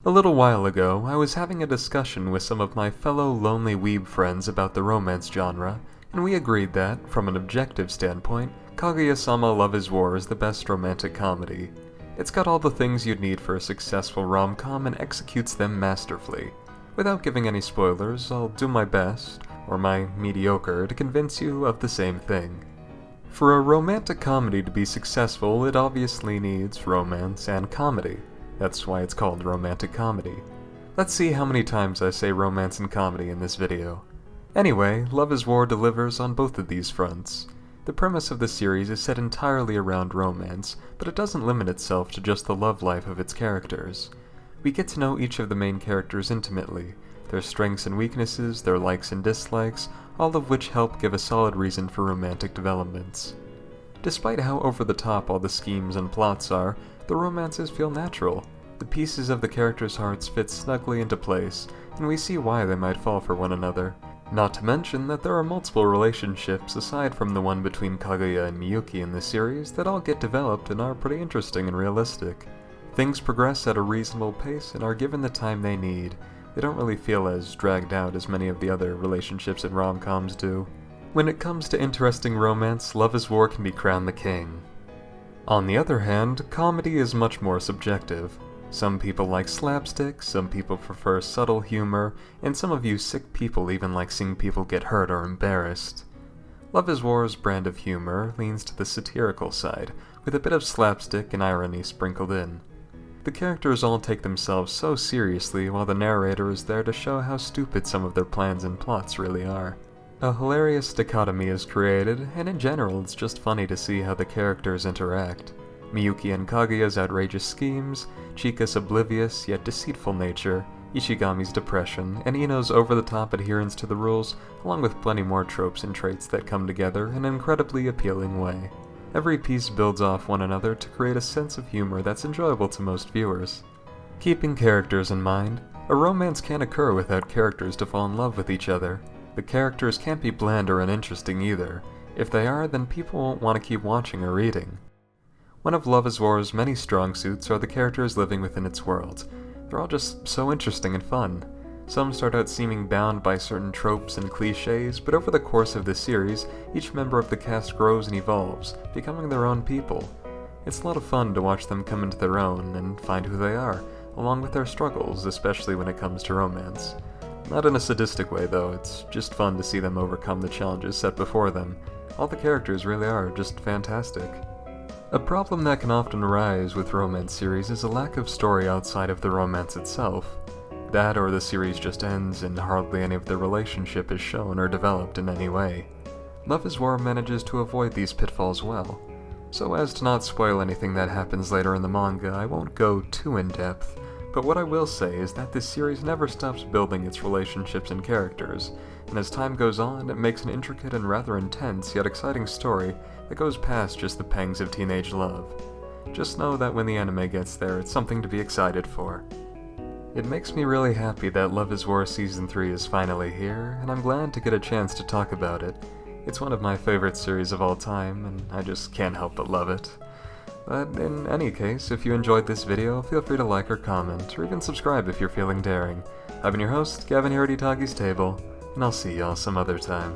A little while ago, I was having a discussion with some of my fellow lonely weeb friends about the romance genre, and we agreed that, from an objective standpoint, Kaguya-sama Love is War is the best romantic comedy. It's got all the things you'd need for a successful rom-com and executes them masterfully. Without giving any spoilers, I'll do my best, or my mediocre, to convince you of the same thing. For a romantic comedy to be successful, it obviously needs romance and comedy. That's why it's called romantic comedy. Let's see how many times I say romance and comedy in this video. Anyway, Love is War delivers on both of these fronts. The premise of the series is set entirely around romance, but it doesn't limit itself to just the love life of its characters. We get to know each of the main characters intimately, their strengths and weaknesses, their likes and dislikes, all of which help give a solid reason for romantic developments. Despite how over-the-top all the schemes and plots are, the romances feel natural. The pieces of the characters' hearts fit snugly into place, and we see why they might fall for one another. Not to mention that there are multiple relationships aside from the one between Kaguya and Miyuki in the series that all get developed and are pretty interesting and realistic. Things progress at a reasonable pace and are given the time they need. They don't really feel as dragged out as many of the other relationships in rom-coms do. When it comes to interesting romance, Love is War can be crowned the king. On the other hand, comedy is much more subjective. Some people like slapstick, some people prefer subtle humor, and some of you sick people even like seeing people get hurt or embarrassed. Love is War's brand of humor leans to the satirical side, with a bit of slapstick and irony sprinkled in. The characters all take themselves so seriously while the narrator is there to show how stupid some of their plans and plots really are. A hilarious dichotomy is created, and in general it's just funny to see how the characters interact. Miyuki and Kaguya's outrageous schemes, Chika's oblivious yet deceitful nature, Ishigami's depression, and Ino's over-the-top adherence to the rules, along with plenty more tropes and traits that come together in an incredibly appealing way. Every piece builds off one another to create a sense of humor that's enjoyable to most viewers. Keeping characters in mind, a romance can't occur without characters to fall in love with each other. The characters can't be bland or uninteresting either. If they are, then people won't want to keep watching or reading. One of Love is War's many strong suits are the characters living within its world. They're all just so interesting and fun. Some start out seeming bound by certain tropes and cliches, but over the course of the series, each member of the cast grows and evolves, becoming their own people. It's a lot of fun to watch them come into their own and find who they are, along with their struggles, especially when it comes to romance. Not in a sadistic way though, it's just fun to see them overcome the challenges set before them. All the characters really are just fantastic. A problem that can often arise with romance series is a lack of story outside of the romance itself. That or the series just ends and hardly any of the relationship is shown or developed in any way. Love is War manages to avoid these pitfalls well. So as to not spoil anything that happens later in the manga, I won't go too in-depth, but what I will say is that this series never stops building its relationships and characters, and as time goes on, it makes an intricate and rather intense yet exciting story that goes past just the pangs of teenage love. Just know that when the anime gets there, it's something to be excited for. It makes me really happy that Love is War Season 3 is finally here, and I'm glad to get a chance to talk about it. It's one of my favorite series of all time, and I just can't help but love it. But in any case, if you enjoyed this video, feel free to like or comment, or even subscribe if you're feeling daring. I've been your host, Gavin here at Itagi's Table, and I'll see y'all some other time.